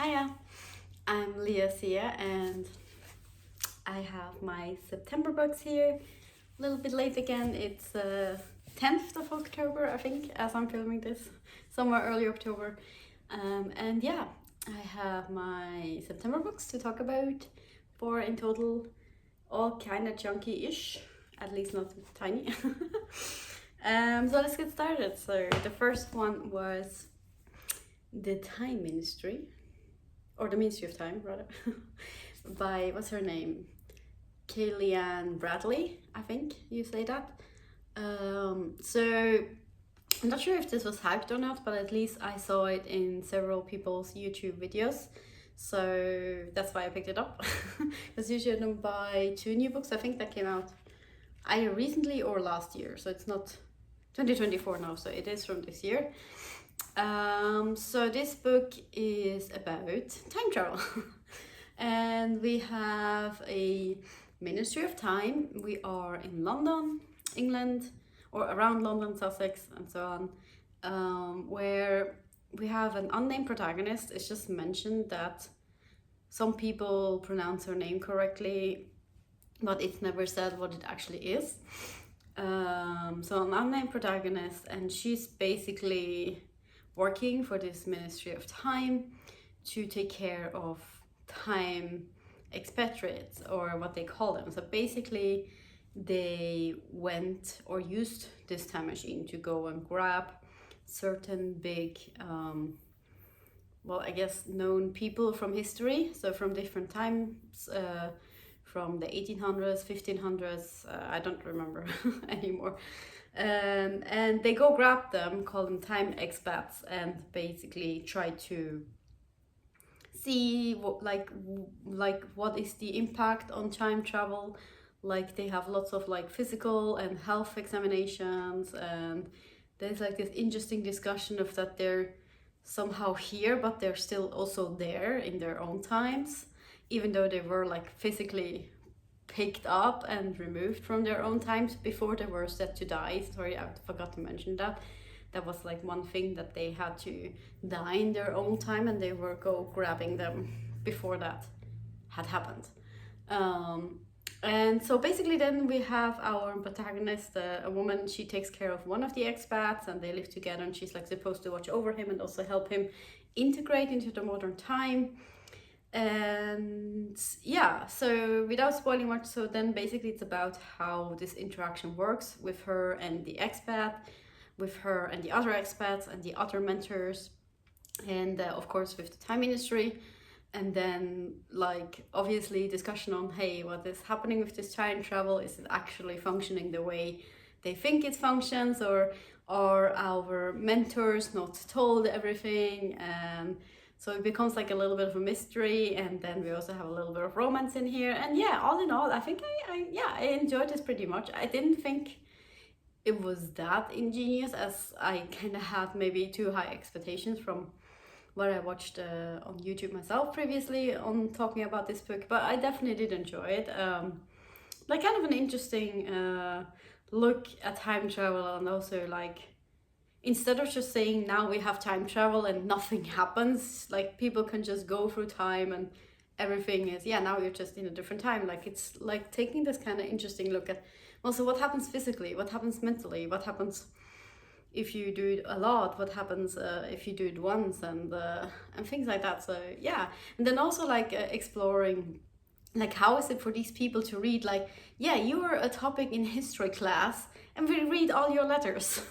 Hiya, I'm Leah Sia and I have my September books here. A little bit late again, it's 10th of October I think, as I'm filming this, somewhere early October. And yeah, I have my September books to talk about, 4 in total, all kind of chunky-ish, at least not tiny. So let's get started. So the first one was The Time Ministry, or the Ministry of Time rather, by, what's her name, Kaliane Bradley, I think you say that. So I'm not sure if this was hyped or not, but at least I saw it in several people's YouTube videos, so that's why I picked it up. Because usually I don't buy 2 new books, I think, that came out either recently or last year, so it's not 2024 now, so it is from this year. So this book is about time travel. And we have a Ministry of Time. We are in London, England, or around London, Sussex, and so on, where we have an unnamed protagonist. It's just mentioned that some people pronounce her name correctly, but it's never said what it actually is. So an unnamed protagonist, and she's basically working for this Ministry of Time to take care of time expatriates, or what they call them. So basically they went or used this time machine to go and grab certain big well, I guess known people from history, so from different times, from the 1800s, 1500s, I don't remember anymore. And they go grab them, call them time expats, and basically try to see what, like what is the impact on time travel. Like they have lots of like physical and health examinations, and there's like this interesting discussion of that they're somehow here, but they're still also there in their own times, even though they were like physically picked up and removed from their own times before they were set to die. Sorry, I forgot to mention that. That was like one thing, that they had to die in their own time, and they were grabbing them before that had happened. And so basically then we have our protagonist, a woman. She takes care of one of the expats, and they live together, and she's like supposed to watch over him and also help him integrate into the modern time. And yeah, so without spoiling much, so then basically it's about how this interaction works with her and the expat, with her and the other expats and the other mentors, and of course with the time ministry. And then like obviously discussion on, hey, what is happening with this time travel? Is it actually functioning the way they think it functions, or are our mentors not told everything? And so it becomes like a little bit of a mystery, and then we also have a little bit of romance in here. And yeah, all in all, I think I enjoyed this pretty much. I didn't think it was that ingenious, as I kind of had maybe too high expectations from what I watched on YouTube myself previously on talking about this book, but I definitely did enjoy it. Like kind of an interesting look at time travel, and also like, instead of just saying now we have time travel and nothing happens, like people can just go through time and everything is, yeah, now you're just in a different time. Like it's like taking this kind of interesting look at also what happens physically, what happens mentally, what happens if you do it a lot, what happens if you do it once, and things like that. So yeah, and then also like exploring like how is it for these people to read, like, yeah, you are a topic in history class and we read all your letters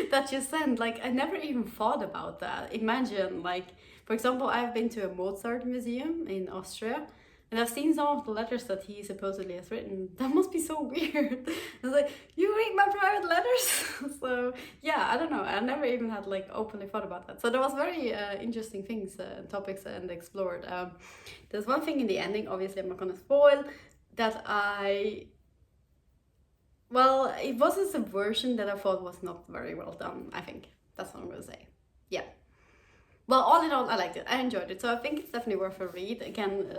that you send. Like I never even thought about that. Imagine, like, for example, I've been to a Mozart museum in Austria, and I've seen some of the letters that he supposedly has written. That must be so weird. It's like, you read my private letters? So yeah, I don't know. I never even had like openly thought about that. So there was very interesting things, topics, and explored. There's one thing in the ending, obviously I'm not gonna spoil, that well, it was a subversion that I thought was not very well done, I think. That's what I'm gonna say. Yeah. Well, all in all, I liked it. I enjoyed it. So I think it's definitely worth a read. Again,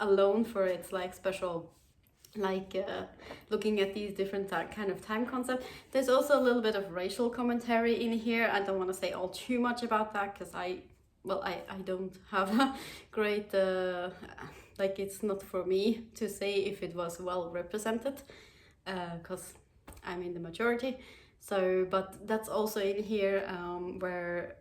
alone for its like special, like looking at these different kind of time concepts. There's also a little bit of racial commentary in here. I don't want to say all too much about that, because I well, I don't have a great, like it's not for me to say if it was well represented, because I'm in the majority. So, but that's also in here where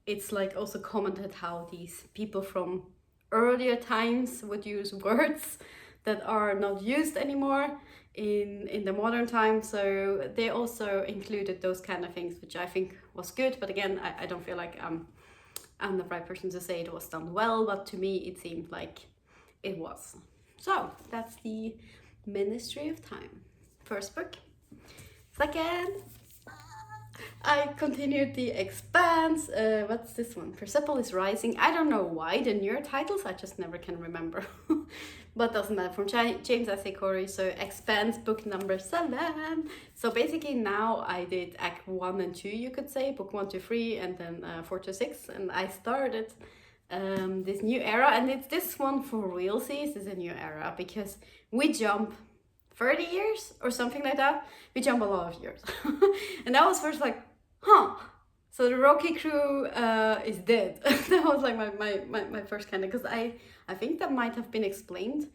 it's like also commented how these people from earlier times would use words that are not used anymore in the modern time. So they also included those kind of things, which I think was good. But again, I don't feel like I'm the right person to say it was done well, but to me it seemed like it was. So that's the Ministry of Time. First book. Second, I continued The Expanse. What's this one? Persepolis Rising. I don't know why the newer titles, I just never can remember. But doesn't matter. From James S. A. Corey. So Expanse book number 7. So basically now I did act 1 and 2, you could say. Book 1 to 3 and then 4 to 6. And I started this new era. And it's this one for realsies is a new era because we jump 30 years or something like that. We jump a lot of years. And that was first like, huh, so the Rocky crew is dead. That was like my first kind of, because I think that might have been explained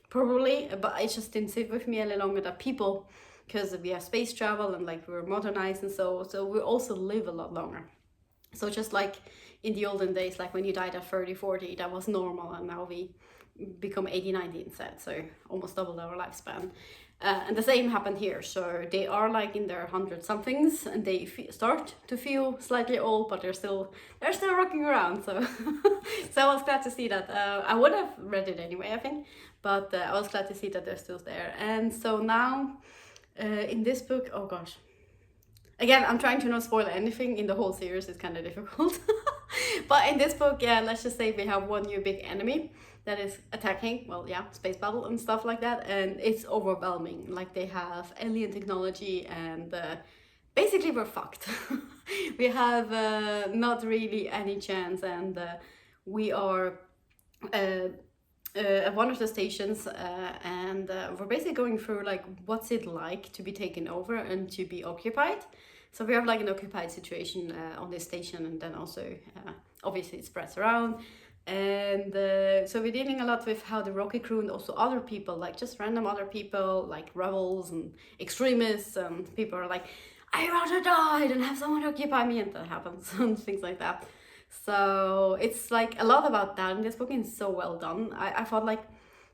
probably, but it just didn't sit with me any longer that people, because we have space travel and like we're modernized and so we also live a lot longer. So just like in the olden days, like when you died at 30, 40, that was normal, and now we become 80, 90 instead, so almost doubled our lifespan. And the same happened here. So they are like in their 100 somethings and they start to feel slightly old, but they're still rocking around. So so I was glad to see that. I would have read it anyway, I think, but I was glad to see that they're still there. And so now in this book, oh gosh, again, I'm trying to not spoil anything in the whole series. It's kind of difficult. But in this book, yeah, let's just say we have one new big enemy that is attacking, well, yeah, space battle and stuff like that, and it's overwhelming. Like they have alien technology and basically we're fucked. We have not really any chance, and we are at one of the stations, and we're basically going through like what's it like to be taken over and to be occupied. So we have like an occupied situation on this station, and then also obviously it spreads around. And so we're dealing a lot with how the Rocky crew and also other people, like just random other people, like rebels and extremists, and people are like, I'd rather die than have someone occupy me, and that happens, and things like that. So it's like a lot about that, and this book is so well done. I thought like,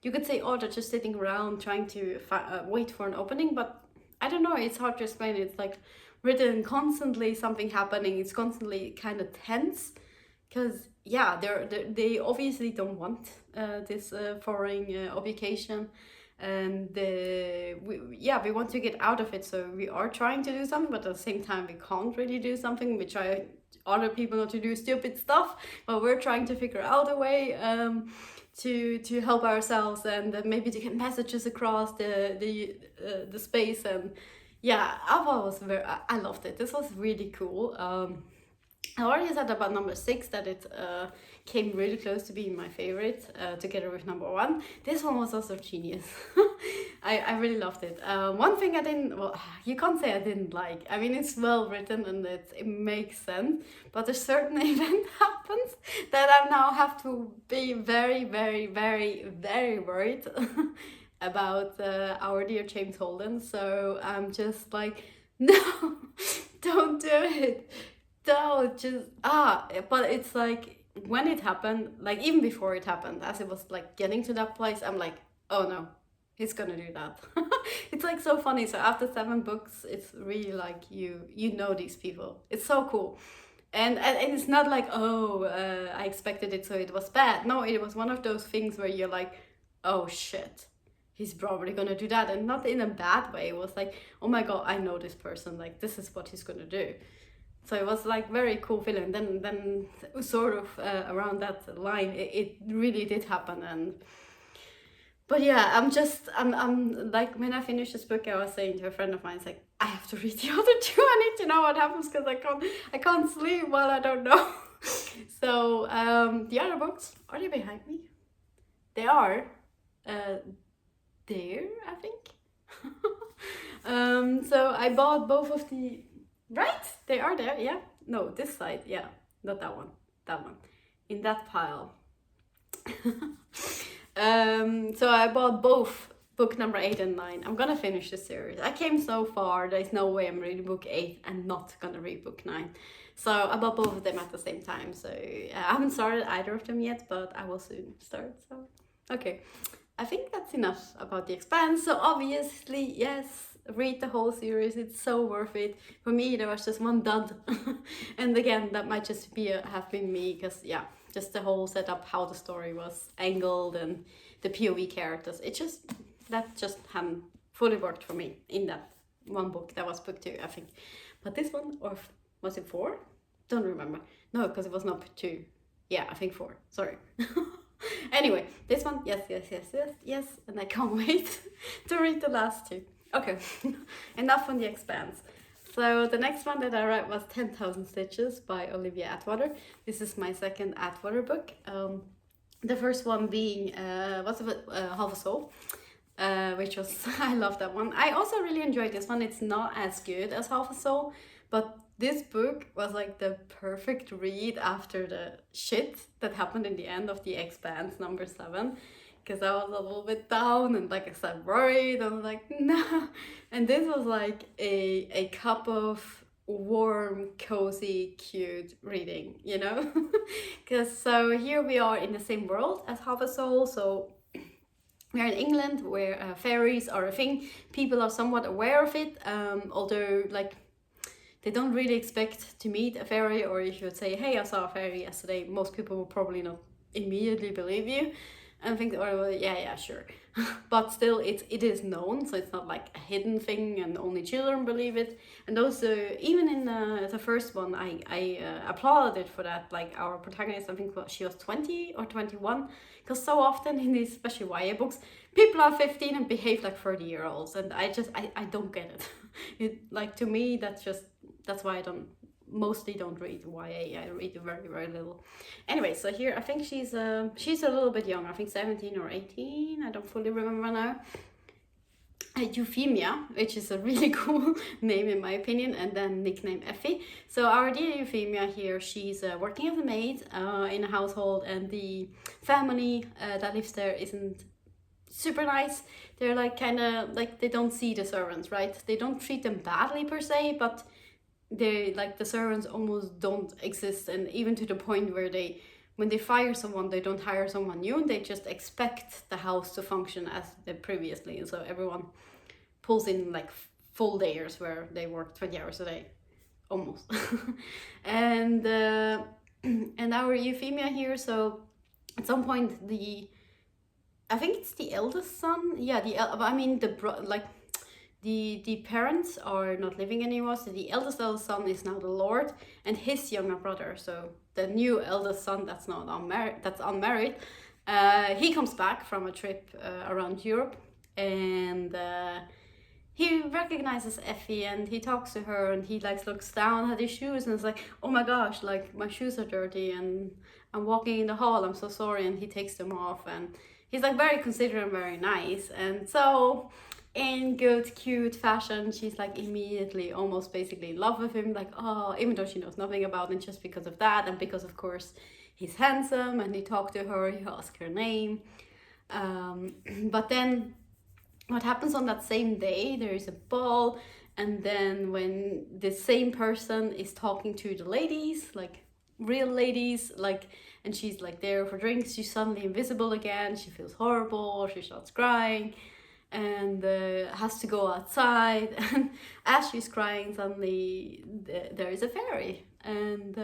you could say, oh, they're just sitting around trying to wait for an opening, but I don't know, it's hard to explain. It's like written constantly, something happening, it's constantly kind of tense, because yeah, they obviously don't want this foreign occupation, and we want to get out of it, so we are trying to do something, but at the same time we can't really do something. We try other people not to do stupid stuff, but we're trying to figure out a way to help ourselves, and maybe to get messages across the space. And yeah, I loved it. This was really cool. I already said about number 6 that it came really close to being my favorite, together with number 1. This one was also genius. I really loved it. One thing I didn't, well, you can't say I didn't like. I mean, it's well written and it makes sense, but a certain event happens that I now have to be very, very, very, very worried about our dear James Holden. So I'm just like, no, don't do it. Don't just but it's like when it happened, like even before it happened, as it was like getting to that place, I'm like, oh no, he's gonna do that. It's like so funny. So after 7 books, it's really like you know these people. It's so cool. And it's not like, oh, I expected it so it was bad. No, it was one of those things where you're like, oh shit, he's probably gonna do that, and not in a bad way. It was like, oh my god, I know this person, like this is what he's gonna do. So it was like very cool feeling. Then sort of around that line, it really did happen. But yeah, I'm like, when I finished this book, I was saying to a friend of mine, it's like, I have to read the other 2. I need to know what happens, because I can't sleep while I don't know. So the other books, are they behind me? They are there, I think. So I bought both of the. Right? They are there, yeah? No, this side, yeah. Not that one. That one. in that pile. So I bought both book number 8 and 9. I'm gonna finish the series. I came so far, there's no way I'm reading book 8 and not gonna read book 9. So I bought both of them at the same time. So I haven't started either of them yet, but I will soon start. So okay, I think that's enough about The Expanse. So obviously, yes, read the whole series. It's so worth it. For me, there was just one dud. And again, that might just have been me, because yeah, just the whole setup, how the story was angled and the POV characters. That just hadn't fully worked for me in that one book. That was book 2, I think. But this one, or was it 4? Don't remember. No, because it was not 2. Yeah, I think 4. Sorry. Anyway, this one, yes. And I can't wait to read the last 2. Okay, enough on The Expanse. So the next one that I read was 10,000 Stitches by Olivia Atwater. This is my second Atwater book. The first one being, Half a Soul. Which was, I love that one. I also really enjoyed this one. It's not as good as Half a Soul, but this book was like the perfect read after the shit that happened in the end of The Expanse number 7, because I was a little bit down and, like I said, worried. I was like, no. And this was like a cup of warm, cozy, cute reading, you know? Because so here we are in the same world as Half a Soul. So we're in England, where fairies are a thing. People are somewhat aware of it, although like they don't really expect to meet a fairy, or if you would say, hey, I saw a fairy yesterday, most people will probably not immediately believe you and think, oh, well, yeah, sure. But still, it is known, so it's not like a hidden thing and only children believe it. And also, even in the first one, I applauded it for that. Like our protagonist, I think she was 20 or 21, because so often in these, especially YA books, people are 15 and behave like 30-year-olds, and I don't get it. Like, to me, that's why I mostly don't read YA. I read very, very little. Anyway, so here I think she's a little bit young. I think 17 or 18. I don't fully remember now. Euphemia, which is a really cool name in my opinion, and then nickname Effie. So our dear Euphemia here, she's working as a maid in a household, and the family that lives there isn't super nice. They're like kind of like, they don't see the servants, right? They don't treat them badly per se, but they, like, the servants almost don't exist, and even to the point where when they fire someone, they don't hire someone new, and they just expect the house to function as they previously. And so everyone pulls in like full days where they work 20 hours a day, almost. And our Euphemia here, so at some point I think it's the eldest son. Yeah, the parents are not living anymore, so the eldest son is now the Lord, and his younger brother, so the new eldest son that's unmarried, he comes back from a trip around Europe, and he recognizes Effie, and he talks to her, and he like looks down at his shoes and is like, oh my gosh, like my shoes are dirty and I'm walking in the hall, I'm so sorry. And he takes them off, and he's like very considerate and very nice. And so in good cute fashion, she's like immediately almost basically in love with him, like, oh, even though she knows nothing about him, just because of that, and because of course he's handsome, and he talked to her, he asked her name. But then what happens on that same day, there is a ball, and then when the same person is talking to the ladies, like real ladies, like, and she's like there for drinks, she's suddenly invisible again, she feels horrible, she starts crying, and has to go outside, and as she's crying, suddenly there is a fairy, and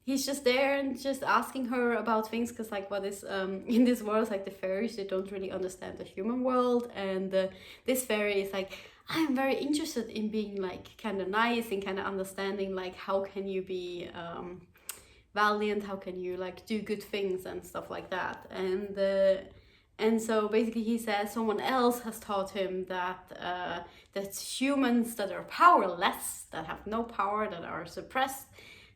he's just there and just asking her about things, because like what is in this world, like the fairies, they don't really understand the human world, and this fairy is like, I'm very interested in being like kind of nice and kind of understanding, like how can you be valiant, how can you like do good things and stuff like that. And so basically he says someone else has taught him that that humans that are powerless, that have no power, that are suppressed,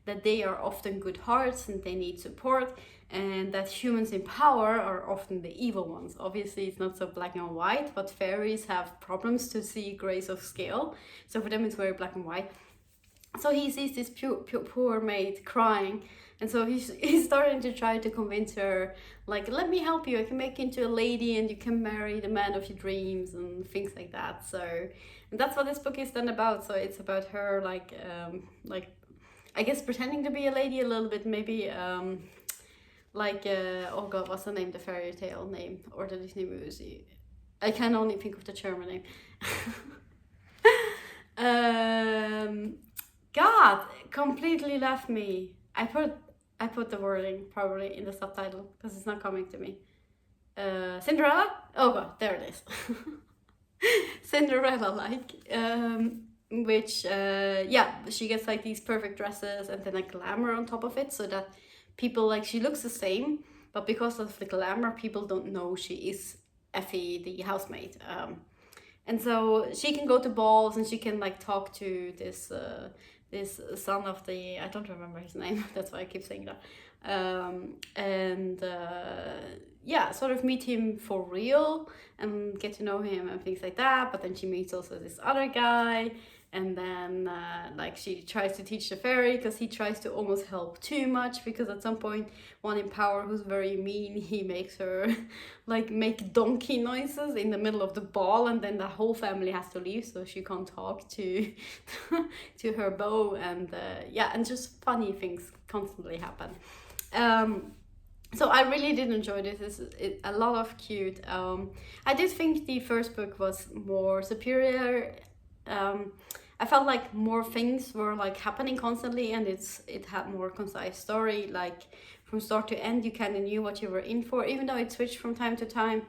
that they are often good hearts and they need support, and that humans in power are often the evil ones. Obviously it's not so black and white, but fairies have problems to see grays of scale, so for them it's very black and white. So he sees this poor maid crying, And so he's starting to try to convince her, like, let me help you, I can make you into a lady and you can marry the man of your dreams and things like that. So, and that's what this book is then about. So it's about her, like I guess pretending to be a lady a little bit, maybe, oh god, what's the name, the fairy tale name, or the Disney movie? I can only think of the German name. God, completely left me. I put the wording probably in the subtitle because it's not coming to me. Cinderella? Oh god, there it is. Cinderella, like, which, she gets like these perfect dresses and then like glamour on top of it, so that people, like, she looks the same, but because of the glamour, people don't know she is Effie, the housemaid. And so she can go to balls and she can like talk to this son of the, I don't remember his name, that's why I keep saying that. Sort of meet him for real and get to know him and things like that. But then she meets also this other guy, and then she tries to teach the fairy because he tries to almost help too much, because at some point one in power who's very mean, he makes her like make donkey noises in the middle of the ball, and then the whole family has to leave so she can't talk to to her beau, and and just funny things constantly happen. So I really did enjoy this. It's a lot of cute. I did think the first book was more superior. I felt like more things were like happening constantly, and it had more concise story. Like from start to end, you kind of knew what you were in for, even though it switched from time to time.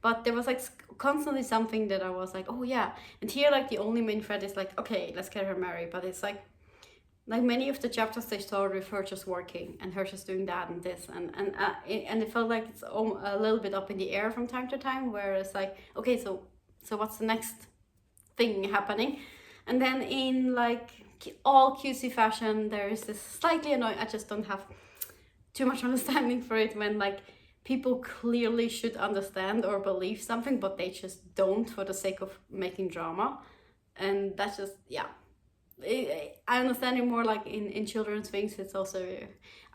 But there was like constantly something that I was like, oh yeah. And here, like, the only main thread is like, okay, let's get her married. But it's like many of the chapters, they started with her just working and her just doing that and this, and it felt like it's a little bit up in the air from time to time, where it's like, okay, so what's the next thing happening? And then in like all cutesy fashion, there is this slightly annoying, I just don't have too much understanding for it, when like people clearly should understand or believe something, but they just don't for the sake of making drama. And that's just, I understand it more like in children's things. It's also,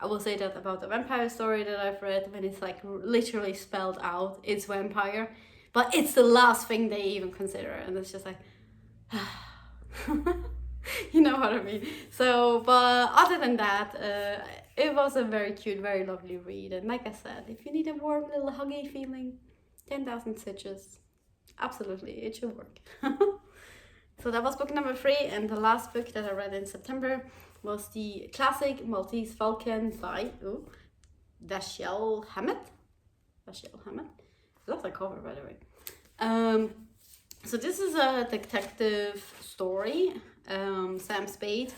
I will say that about the vampire story that I've read, when it's like literally spelled out, it's vampire, but it's the last thing they even consider, and it's just like, you know what I mean. So, but other than that, it was a very cute, very lovely read, and like I said, if you need a warm little huggy feeling, 10,000 Stitches, absolutely, it should work. So that was book number 3, and the last book that I read in September was the classic Maltese Falcon by Dashiell Hammett. Dashiell Hammett. That's a cover, by the way. So this is a detective story. Sam Spade,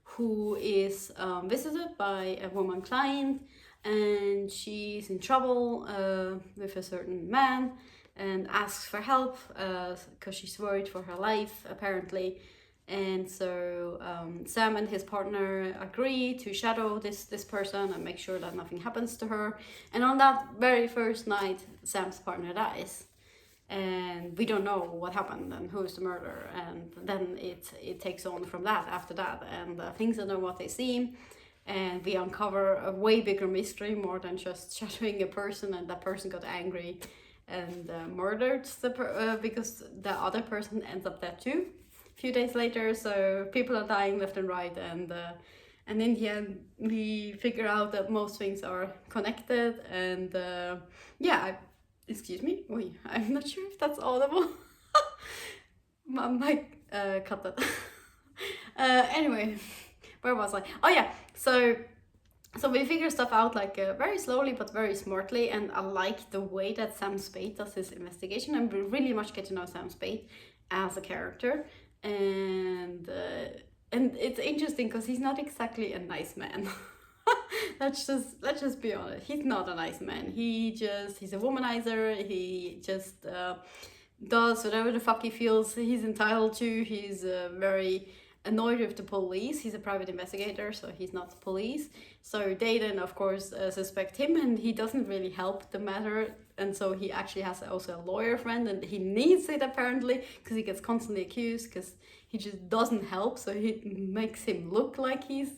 who is visited by a woman client, and she's in trouble with a certain man, and asks for help because she's worried for her life, apparently. And so Sam and his partner agree to shadow this person and make sure that nothing happens to her. And on that very first night, Sam's partner dies, and we don't know what happened and who's the murderer. And then it takes on from that after that, and things are not what they seem. And we uncover a way bigger mystery, more than just shadowing a person, and that person got angry and murdered because the other person ends up dead too a few days later. So people are dying left and right, and in the end we figure out that most things are connected. And excuse me, I'm not sure if that's audible. My mic cut that. Anyway, where was I? Oh yeah, so we figure stuff out like very slowly but very smartly, and I like the way that Sam Spade does his investigation, and we really much get to know Sam Spade as a character. And it's interesting because he's not exactly a nice man. let's just be honest, he's not a nice man. He's a womanizer. He just does whatever the fuck he feels he's entitled to. He's very annoyed with the police. He's a private investigator, so he's not the police. So they then, of course, suspect him, and he doesn't really help the matter. And so he actually has also a lawyer friend, and he needs it apparently because he gets constantly accused because he just doesn't help. So he makes him look like he's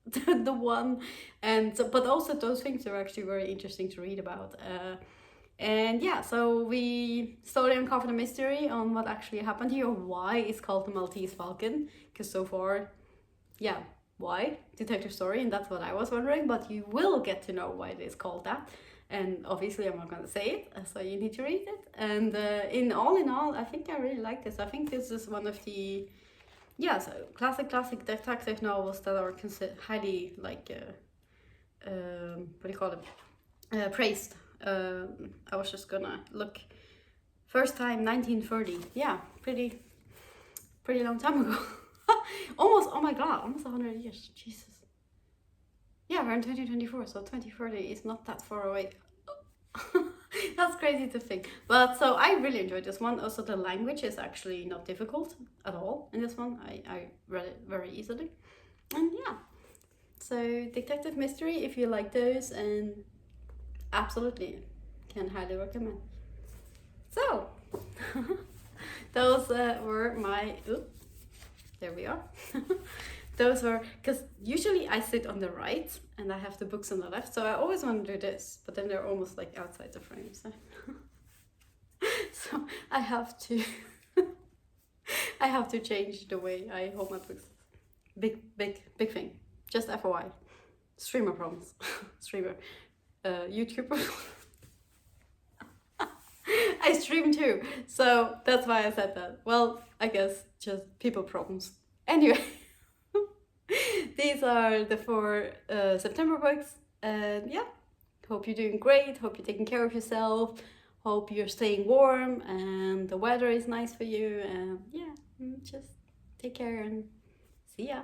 the one. And so, but also those things are actually very interesting to read about. And yeah, so we slowly uncover the mystery on what actually happened here, why it's called the Maltese Falcon, because so far, yeah, why detective story, and that's what I was wondering, but you will get to know why it is called that. And obviously I'm not going to say it, so you need to read it. And in all, I think I really like this. I think this is one of the, yeah, so classic detective novels that are considered highly, like, what do you call it, praised. I was just gonna look, first time 1930, yeah, pretty long time ago. Almost, oh my god, almost 100 years, Jesus. Yeah, we're in 2024, so 2030 is not that far away. That's crazy to think. But so I really enjoyed this one. Also, the language is actually not difficult at all in this one. I read it very easily. And yeah, so detective mystery, if you like those, and absolutely can highly recommend. So those were my, there we are. Those were, because usually I sit on the right and I have the books on the left, so I always want to do this, but then they're almost like outside the frame, so so I have to I have to change the way I hold my books. Big thing. Just FYI. Streamer problems. Streamer. YouTuber. I stream too, so that's why I said that. Well, I guess just people problems. Anyway. These are the 4 September books, and yeah, hope you're doing great, hope you're taking care of yourself, hope you're staying warm and the weather is nice for you, and yeah, just take care and see ya.